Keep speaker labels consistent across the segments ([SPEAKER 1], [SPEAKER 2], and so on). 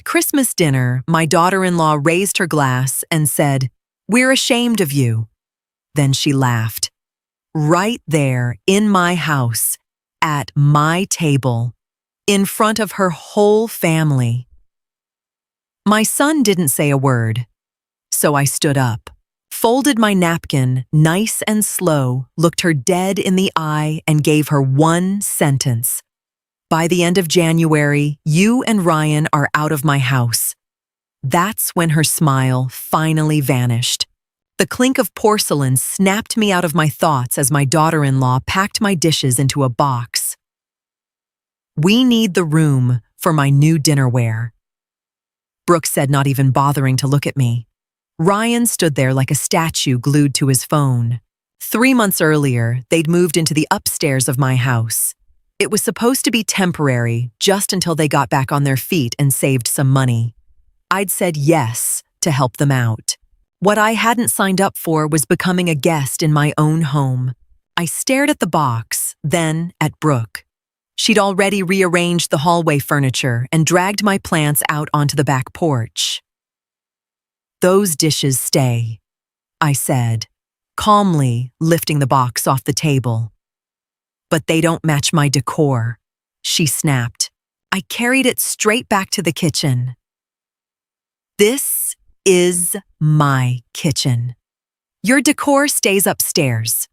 [SPEAKER 1] Christmas dinner, my daughter-in-law raised her glass and said, "We're ashamed of you." Then she laughed. Right there, in my house, at my table, in front of her whole family. My son didn't say a word, so I stood up, folded my napkin nice and slow, looked her dead in the eye, and gave her one sentence. "By the end of January, you and Ryan are out of my house." That's when her smile finally vanished. The clink of porcelain snapped me out of my thoughts as my daughter-in-law packed my dishes into a box. "We need the room for my new dinnerware," Brooke said, not even bothering to look at me. Ryan stood there like a statue glued to his phone. 3 months earlier, they'd moved into the upstairs of my house. It was supposed to be temporary, just until they got back on their feet and saved some money. I'd said yes to help them out. What I hadn't signed up for was becoming a guest in my own home. I stared at the box, then at Brooke. She'd already rearranged the hallway furniture and dragged my plants out onto the back porch. "Those dishes stay," I said, calmly lifting the box off the table. "But they don't match my decor," she snapped. I carried it straight back to the kitchen. "This is my kitchen. Your decor stays upstairs."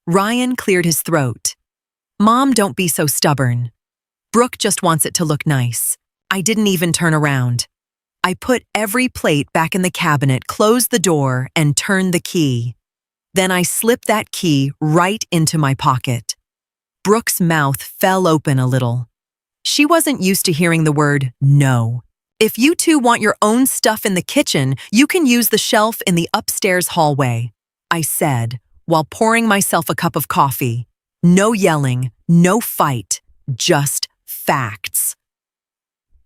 [SPEAKER 1] Ryan cleared his throat. "Mom, don't be so stubborn. Brooke just wants it to look nice." I didn't even turn around. I put every plate back in the cabinet, closed the door, and turned the key. Then I slipped that key right into my pocket. Brooke's mouth fell open a little. She wasn't used to hearing the word no. "If you two want your own stuff in the kitchen, you can use the shelf in the upstairs hallway," I said, while pouring myself a cup of coffee. No yelling, no fight, just facts.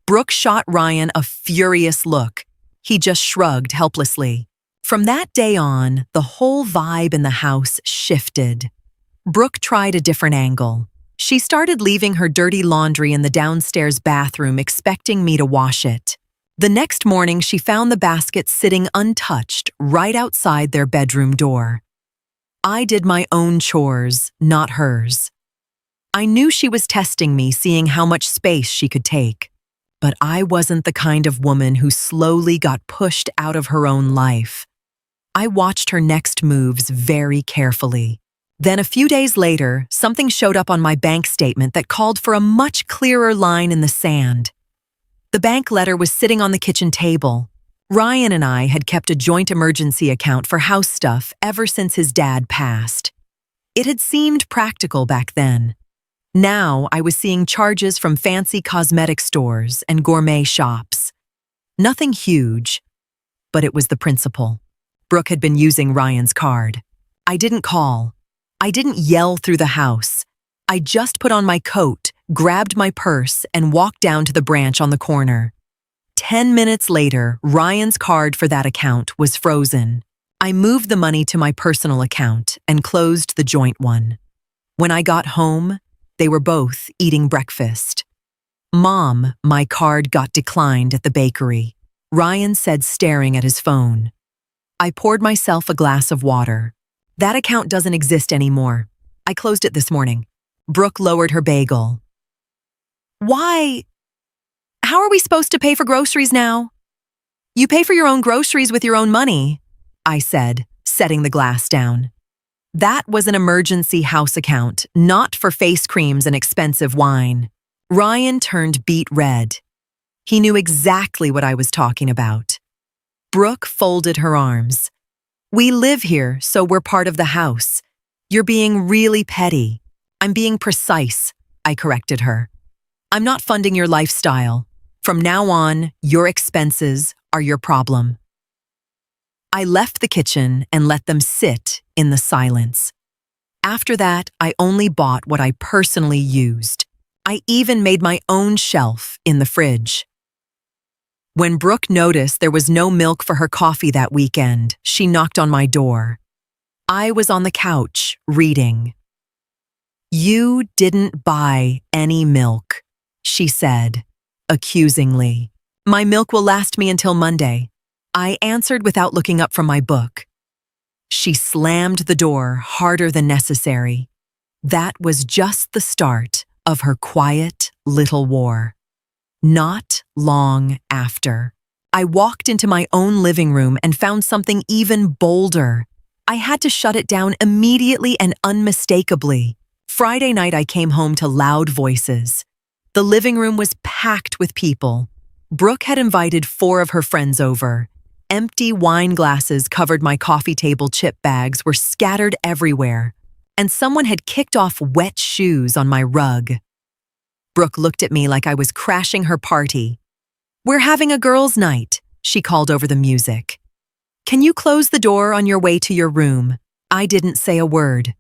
[SPEAKER 1] Brooke shot Ryan a furious look. He just shrugged helplessly. From that day on, the whole vibe in the house shifted. Brooke tried a different angle. She started leaving her dirty laundry in the downstairs bathroom, expecting me to wash it. The next morning, she found the basket sitting untouched right outside their bedroom door. I did my own chores, not hers. I knew she was testing me, seeing how much space she could take. But I wasn't the kind of woman who slowly got pushed out of her own life. I watched her next moves very carefully. Then a few days later, something showed up on my bank statement that called for a much clearer line in the sand. The bank letter was sitting on the kitchen table. Ryan and I had kept a joint emergency account for house stuff ever since his dad passed. It had seemed practical back then. Now I was seeing charges from fancy cosmetic stores and gourmet shops. Nothing huge, but it was the principle. Brooke had been using Ryan's card. I didn't call. I didn't yell through the house. I just put on my coat, grabbed my purse, and walked down to the branch on the corner. 10 minutes later, Ryan's card for that account was frozen. I moved the money to my personal account and closed the joint one. When I got home, they were both eating breakfast. "Mom, my card got declined at the bakery," Ryan said, staring at his phone. I poured myself a glass of water. "That account doesn't exist anymore. I closed it this morning." Brooke lowered her bagel. "Why? How are we supposed to pay for groceries now?" "You pay for your own groceries with your own money," I said, setting the glass down. That was an emergency house account, not for face creams and expensive wine. Ryan turned beet red. He knew exactly what I was talking about. Brooke folded her arms. "We live here, so we're part of the house. You're being really petty." "I'm being precise," I corrected her. "I'm not funding your lifestyle. From now on, your expenses are your problem." I left the kitchen and let them sit in the silence. After that, I only bought what I personally used. I even made my own shelf in the fridge. When Brooke noticed there was no milk for her coffee that weekend, she knocked on my door. I was on the couch, reading. "You didn't buy any milk," she said, accusingly. My milk will last me until Monday, I answered without looking up from my book. She slammed the door harder than necessary. That was just the start of her quiet little war. Not long after, I walked into my own living room and found something even bolder. I had to shut it down immediately and unmistakably. Friday night, I came home to loud voices. The living room was packed with people. Brooke had invited 4 of her friends over. Empty wine glasses covered my coffee table, chip bags were scattered everywhere, and someone had kicked off wet shoes on my rug. Brooke looked at me like I was crashing her party. "We're having a girls' night," she called over the music. "Can you close the door on your way to your room?" I didn't say a word.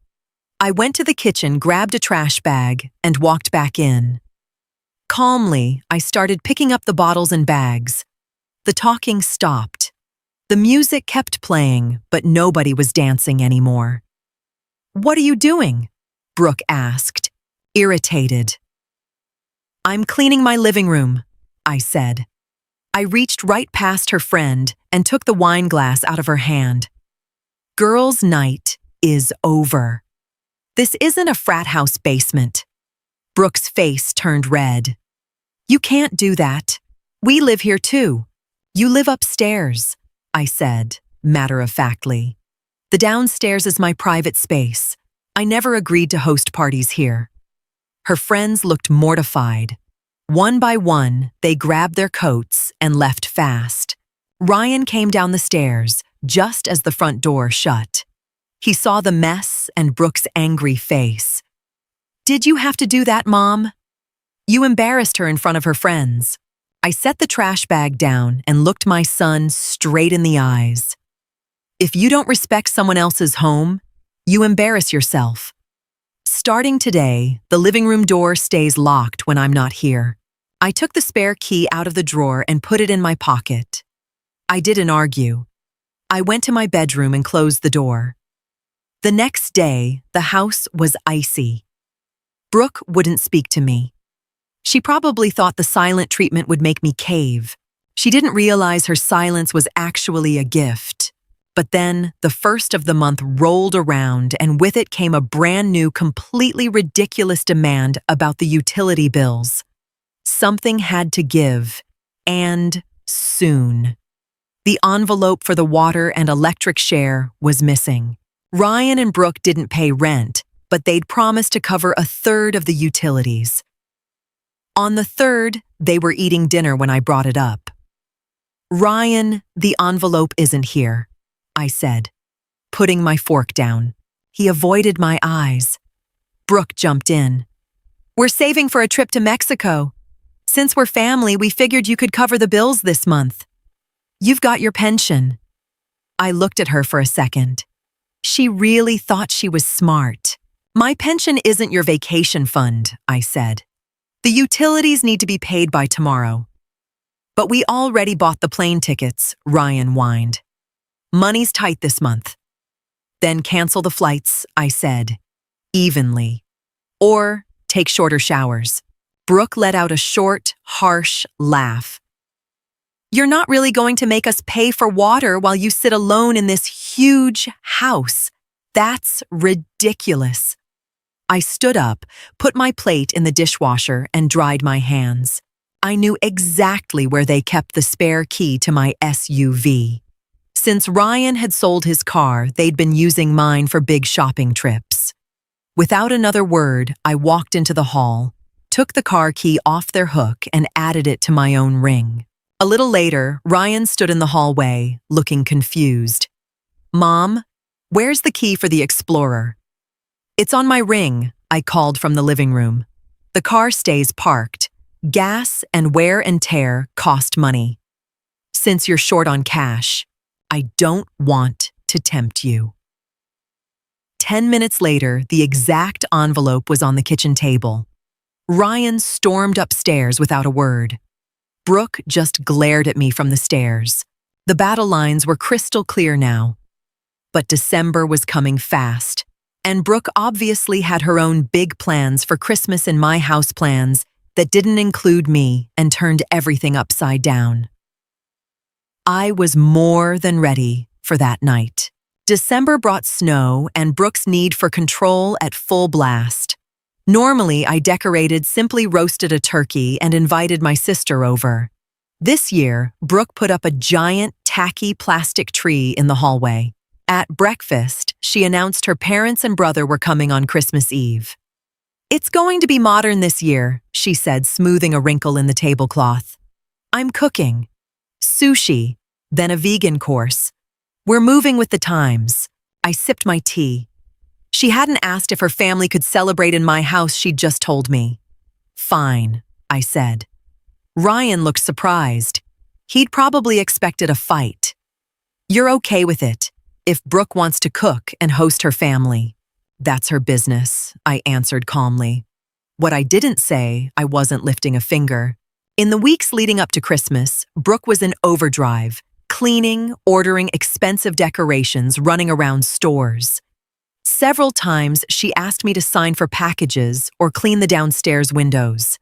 [SPEAKER 1] I went to the kitchen, grabbed a trash bag, and walked back in. Calmly, I started picking up the bottles and bags. The talking stopped. The music kept playing, but nobody was dancing anymore. "What are you doing?" Brooke asked, irritated. "I'm cleaning my living room," I said. I reached right past her friend and took the wine glass out of her hand. "Girls' night is over. This isn't a frat house basement." Brooke's face turned red. "You can't do that. We live here too. You live upstairs," I said, matter-of-factly. "The downstairs is my private space. I never agreed to host parties here." Her friends looked mortified. One by one, they grabbed their coats and left fast. Ryan came down the stairs just as the front door shut. He saw the mess and Brooke's angry face. "Did you have to do that, Mom?" "You embarrassed her in front of her friends." I set the trash bag down and looked my son straight in the eyes. "If you don't respect someone else's home, you embarrass yourself. Starting today, the living room door stays locked when I'm not here." I took the spare key out of the drawer and put it in my pocket. I didn't argue. I went to my bedroom and closed the door. The next day, the house was icy. Brooke wouldn't speak to me. She probably thought the silent treatment would make me cave. She didn't realize her silence was actually a gift. But then, the first of the month rolled around, and with it came a brand new, completely ridiculous demand about the utility bills. Something had to give, and soon. The envelope for the water and electric share was missing. Ryan and Brooke didn't pay rent, but they'd promised to cover a third of the utilities. On the third, they were eating dinner when I brought it up. "Ryan, the envelope isn't here," I said, putting my fork down. He avoided my eyes. Brooke jumped in. "We're saving for a trip to Mexico. Since we're family, we figured you could cover the bills this month. You've got your pension." I looked at her for a second. She really thought she was smart. "My pension isn't your vacation fund," I said. "The utilities need to be paid by tomorrow." "But we already bought the plane tickets," Ryan whined. "Money's tight this month." "Then cancel the flights," I said, evenly. "Or take shorter showers." Brooke let out a short, harsh laugh. "You're not really going to make us pay for water while you sit alone in this huge house. That's ridiculous." I stood up, put my plate in the dishwasher, and dried my hands. I knew exactly where they kept the spare key to my SUV. Since Ryan had sold his car, they'd been using mine for big shopping trips. Without another word, I walked into the hall, took the car key off their hook, and added it to my own ring. A little later, Ryan stood in the hallway, looking confused. "Mom, where's the key for the Explorer?" "It's on my ring," I called from the living room. "The car stays parked. Gas and wear and tear cost money. Since you're short on cash, I don't want to tempt you." 10 minutes later, the exact envelope was on the kitchen table. Ryan stormed upstairs without a word. Brooke just glared at me from the stairs. The battle lines were crystal clear now. But December was coming fast, and Brooke obviously had her own big plans for Christmas, and my house plans that didn't include me and turned everything upside down. I was more than ready for that night. December brought snow and Brooke's need for control at full blast. Normally, I decorated, simply roasted a turkey and invited my sister over. This year, Brooke put up a giant, tacky plastic tree in the hallway. At breakfast, she announced her parents and brother were coming on Christmas Eve. "It's going to be modern this year," she said, smoothing a wrinkle in the tablecloth. "I'm cooking. Sushi, then a vegan course. We're moving with the times." I sipped my tea. She hadn't asked if her family could celebrate in my house, she'd just told me. "Fine," I said. Ryan looked surprised. He'd probably expected a fight. "You're okay with it, if Brooke wants to cook and host her family." "That's her business," I answered calmly. What I didn't say, I wasn't lifting a finger. In the weeks leading up to Christmas, Brooke was in overdrive, cleaning, ordering expensive decorations, running around stores. Several times, she asked me to sign for packages or clean the downstairs windows.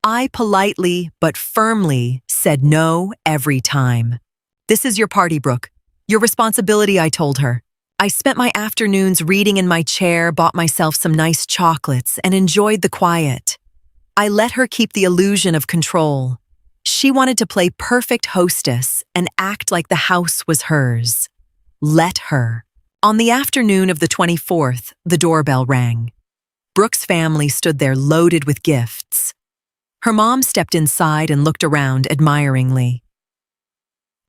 [SPEAKER 1] I politely but firmly said no every time. "This is your party, Brooke. Your responsibility," I told her. I spent my afternoons reading in my chair, bought myself some nice chocolates, and enjoyed the quiet. I let her keep the illusion of control. She wanted to play perfect hostess and act like the house was hers. Let her. On the afternoon of the 24th, the doorbell rang. Brooke's family stood there loaded with gifts. Her mom stepped inside and looked around admiringly.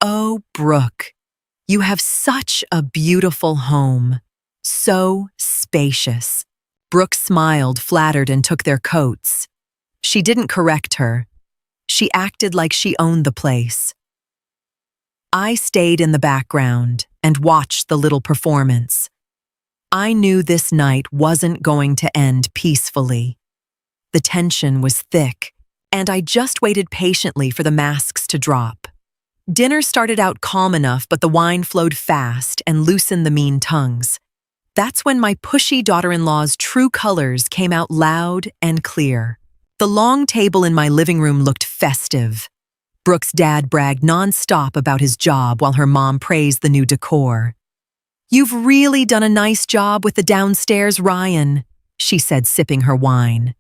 [SPEAKER 1] "Oh, Brooke, you have such a beautiful home. So spacious." Brooke smiled, flattered, and took their coats. She didn't correct her. She acted like she owned the place. I stayed in the background and watched the little performance. I knew this night wasn't going to end peacefully. The tension was thick, and I just waited patiently for the masks to drop. Dinner started out calm enough, but the wine flowed fast and loosened the mean tongues. That's when my pushy daughter-in-law's true colors came out loud and clear. The long table in my living room looked festive. Brooke's dad bragged nonstop about his job while her mom praised the new decor. "You've really done a nice job with the downstairs, Ryan," she said, sipping her wine.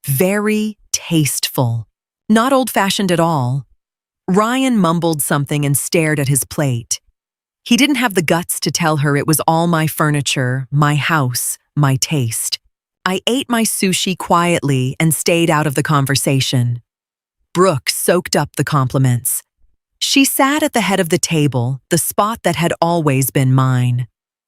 [SPEAKER 1] "Very tasteful. Not old-fashioned at all." Ryan mumbled something and stared at his plate. He didn't have the guts to tell her it was all my furniture, my house, my taste. I ate my sushi quietly and stayed out of the conversation. Brooke soaked up the compliments. She sat at the head of the table, the spot that had always been mine.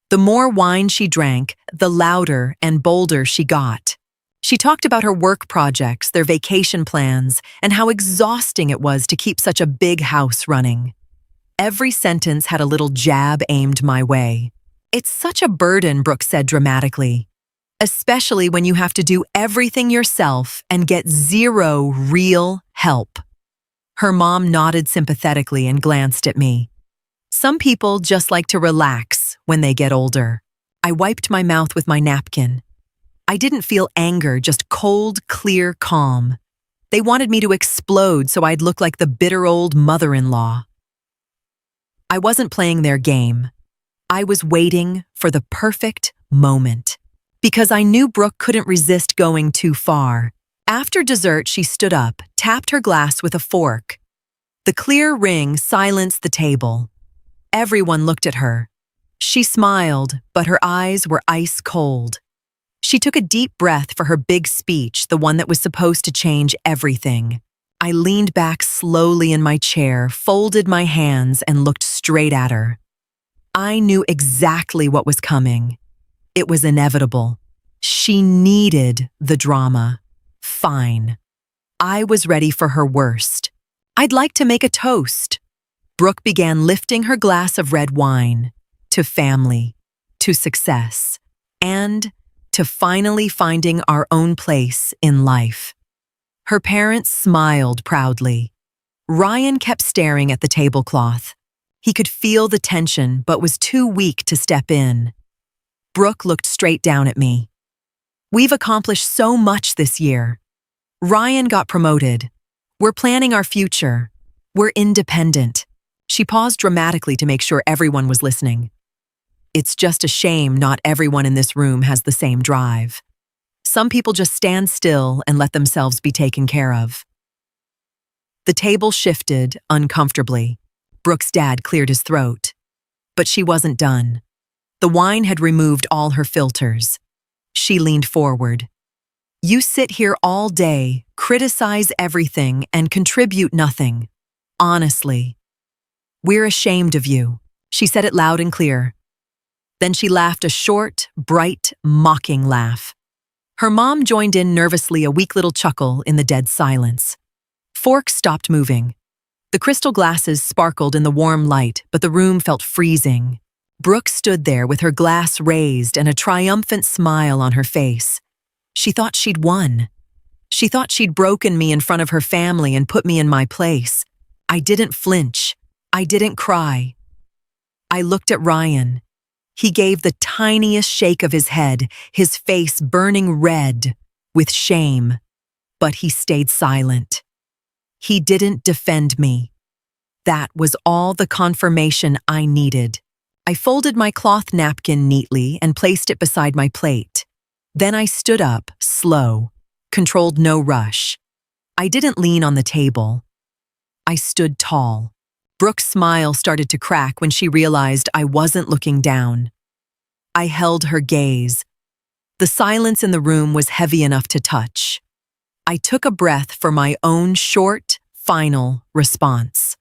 [SPEAKER 1] The more wine she drank, the louder and bolder she got. She talked about her work projects, their vacation plans, and how exhausting it was to keep such a big house running. Every sentence had a little jab aimed my way. "It's such a burden," Brooke said dramatically, "especially when you have to do everything yourself and get zero real help." Her mom nodded sympathetically and glanced at me. "Some people just like to relax when they get older." I wiped my mouth with my napkin. I didn't feel anger, just cold, clear calm. They wanted me to explode so I'd look like the bitter old mother-in-law. I wasn't playing their game. I was waiting for the perfect moment, because I knew Brooke couldn't resist going too far. After dessert, she stood up, tapped her glass with a fork. The clear ring silenced the table. Everyone looked at her. She smiled, but her eyes were ice cold. She took a deep breath for her big speech, the one that was supposed to change everything. I leaned back slowly in my chair, folded my hands, and looked straight at her. I knew exactly what was coming. It was inevitable. She needed the drama. Fine. I was ready for her worst. "I'd like to make a toast." Brooke began lifting her glass of red wine. To family, to success, and to finally finding our own place in life. Her parents smiled proudly. Ryan kept staring at the tablecloth. He could feel the tension but was too weak to step in. Brooke looked straight down at me. "We've accomplished so much this year." Ryan got promoted. We're planning our future. We're independent. She paused dramatically to make sure everyone was listening. It's just a shame not everyone in this room has the same drive. Some people just stand still and let themselves be taken care of. The table shifted uncomfortably. Brooke's dad cleared his throat. But she wasn't done. The wine had removed all her filters. She leaned forward. You sit here all day, criticize everything, and contribute nothing. Honestly. We're ashamed of you. She said it loud and clear. Then she laughed a short, bright, mocking laugh. Her mom joined in nervously, a weak little chuckle in the dead silence. Forks stopped moving. The crystal glasses sparkled in the warm light, but the room felt freezing. Brooke stood there with her glass raised and a triumphant smile on her face. She thought she'd won. She thought she'd broken me in front of her family and put me in my place. I didn't flinch. I didn't cry. I looked at Ryan. He gave the tiniest shake of his head, his face burning red with shame. But he stayed silent. He didn't defend me. That was all the confirmation I needed. I folded my cloth napkin neatly and placed it beside my plate. Then I stood up, slow, controlled no rush. I didn't lean on the table. I stood tall. Brooke's smile started to crack when she realized I wasn't looking down. I held her gaze. The silence in the room was heavy enough to touch. I took a breath for my own short, final response.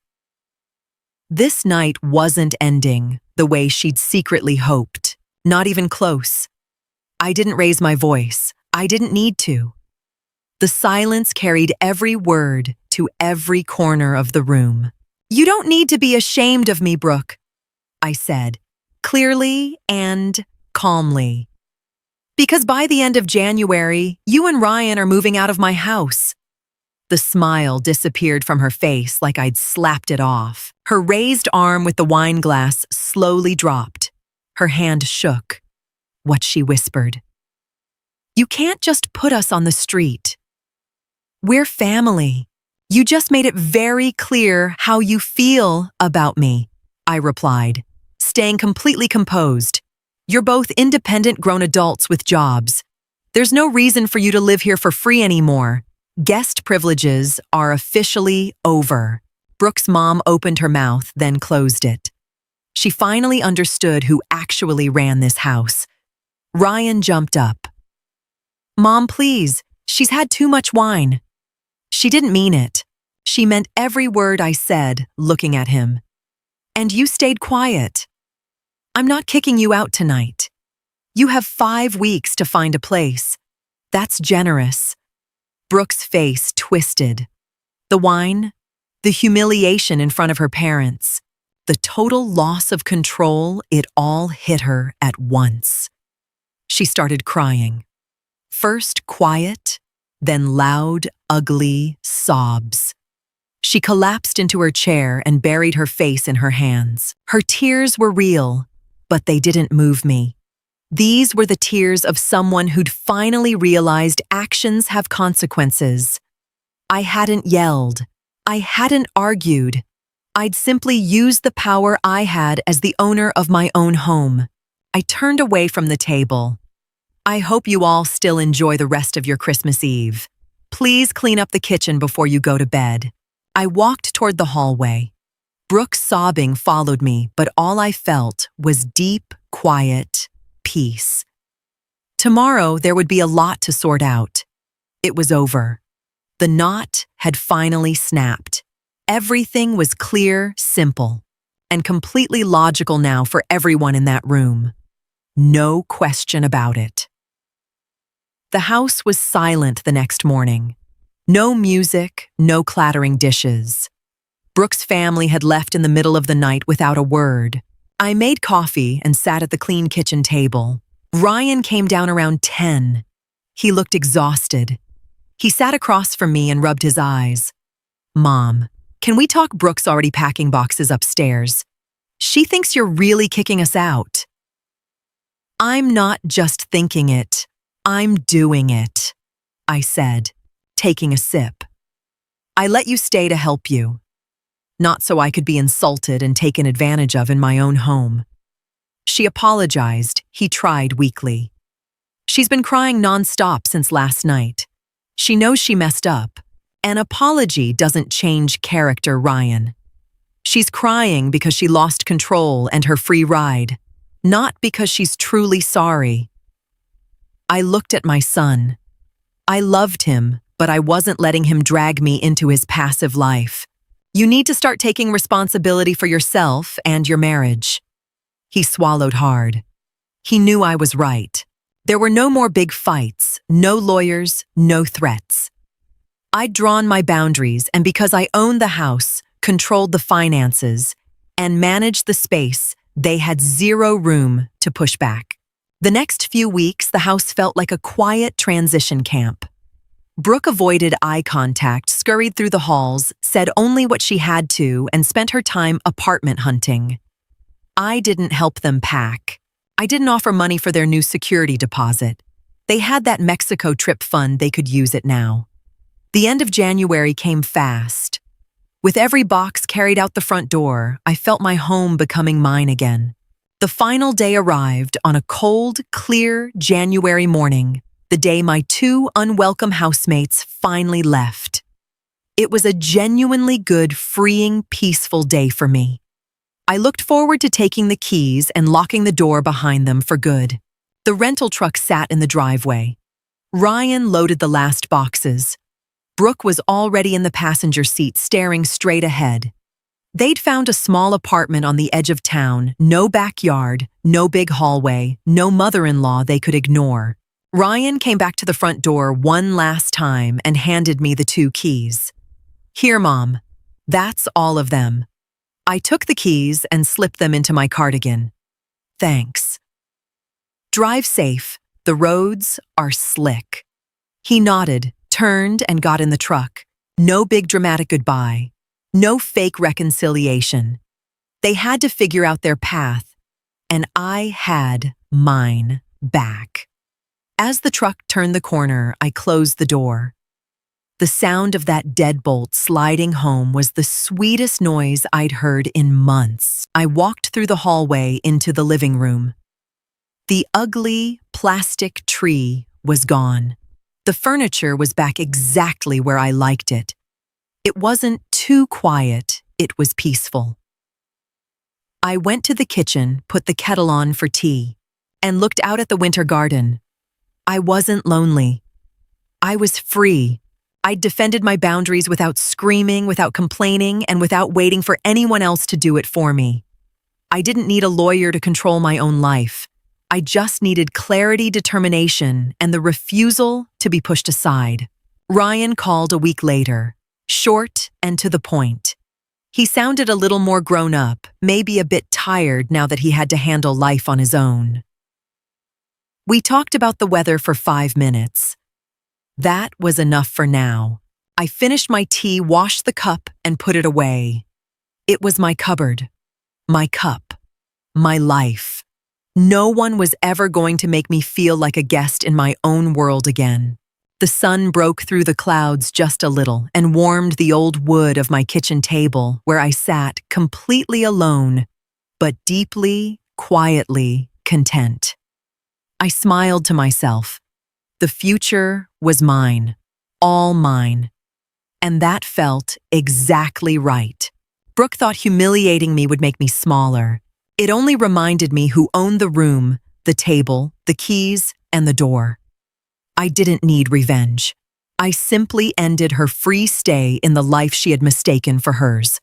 [SPEAKER 1] This night wasn't ending the way she'd secretly hoped, not even close. I didn't raise my voice. I didn't need to. The silence carried every word to every corner of the room. You don't need to be ashamed of me, Brooke, I said, clearly and calmly. Because by the end of January, you and Ryan are moving out of my house. The smile disappeared from her face like I'd slapped it off. Her raised arm with the wine glass slowly dropped. Her hand shook. What she whispered. You can't just put us on the street. We're family. You just made it very clear how you feel about me, I replied, staying completely composed. You're both independent grown adults with jobs. There's no reason for you to live here for free anymore. Guest privileges are officially over. Brooke's mom opened her mouth, then closed it. She finally understood who actually ran this house. Ryan jumped up. Mom, please, she's had too much wine. She didn't mean it. She meant every word I said, looking at him. And you stayed quiet. I'm not kicking you out tonight. You have 5 weeks to find a place. That's generous. Brooke's face twisted. The wine, the humiliation in front of her parents, the total loss of control, it all hit her at once. She started crying. First quiet, then loud, ugly sobs. She collapsed into her chair and buried her face in her hands. Her tears were real, but they didn't move me. These were the tears of someone who'd finally realized actions have consequences. I hadn't yelled. I hadn't argued. I'd simply used the power I had as the owner of my own home. I turned away from the table. I hope you all still enjoy the rest of your Christmas Eve. Please clean up the kitchen before you go to bed. I walked toward the hallway. Brooke's sobbing followed me, but all I felt was deep, quiet peace. Tomorrow, there would be a lot to sort out. It was over. The knot had finally snapped. Everything was clear, simple, and completely logical now for everyone in that room. No question about it. The house was silent the next morning. No music, no clattering dishes. Brooke's family had left in the middle of the night without a word. I made coffee and sat at the clean kitchen table. Ryan came down around 10. He looked exhausted. He sat across from me and rubbed his eyes. Mom, can we talk? Brooke's already packing boxes upstairs. She thinks you're really kicking us out. I'm not just thinking it. I'm doing it, I said. taking a sip. I let you stay to help you, not so I could be insulted and taken advantage of in my own home. She apologized, he tried weakly. She's been crying nonstop since last night. She knows she messed up. An apology doesn't change character, Ryan. She's crying because she lost control and her free ride, not because she's truly sorry. I looked at my son. I loved him, but I wasn't letting him drag me into his passive life. You need to start taking responsibility for yourself and your marriage. He swallowed hard. He knew I was right. There were no more big fights, no lawyers, no threats. I'd drawn my boundaries, and because I owned the house, controlled the finances, and managed the space, they had zero room to push back. The next few weeks, the house felt like a quiet transition camp. Brooke avoided eye contact, scurried through the halls, said only what she had to, and spent her time apartment hunting. I didn't help them pack. I didn't offer money for their new security deposit. They had that Mexico trip fund, they could use it now. The end of January came fast. With every box carried out the front door, I felt my home becoming mine again. The final day arrived on a cold, clear January morning, the day my two unwelcome housemates finally left. It was a genuinely good, freeing, peaceful day for me. I looked forward to taking the keys and locking the door behind them for good. The rental truck sat in the driveway. Ryan loaded the last boxes. Brooke was already in the passenger seat, staring straight ahead. They'd found a small apartment on the edge of town, no backyard, no big hallway, no mother-in-law they could ignore. Ryan came back to the front door one last time and handed me the 2 keys. Here, Mom. That's all of them. I took the keys and slipped them into my cardigan. Thanks. Drive safe. The roads are slick. He nodded, turned, and got in the truck. No big dramatic goodbye. No fake reconciliation. They had to figure out their path, and I had mine back. As the truck turned the corner, I closed the door. The sound of that deadbolt sliding home was the sweetest noise I'd heard in months. I walked through the hallway into the living room. The ugly plastic tree was gone. The furniture was back exactly where I liked it. It wasn't too quiet, it was peaceful. I went to the kitchen, put the kettle on for tea, and looked out at the winter garden. I wasn't lonely. I was free. I'd defended my boundaries without screaming, without complaining, and without waiting for anyone else to do it for me. I didn't need a lawyer to control my own life. I just needed clarity, determination, and the refusal to be pushed aside. Ryan called a week later, short and to the point. He sounded a little more grown up, maybe a bit tired now that he had to handle life on his own. We talked about the weather for 5 minutes. That was enough for now. I finished my tea, washed the cup, and put it away. It was my cupboard, my cup, my life. No one was ever going to make me feel like a guest in my own world again. The sun broke through the clouds just a little and warmed the old wood of my kitchen table where I sat completely alone, but deeply, quietly content. I smiled to myself. The future was mine, all mine. And that felt exactly right. Brooke thought humiliating me would make me smaller. It only reminded me who owned the room, the table, the keys, and the door. I didn't need revenge. I simply ended her free stay in the life she had mistaken for hers.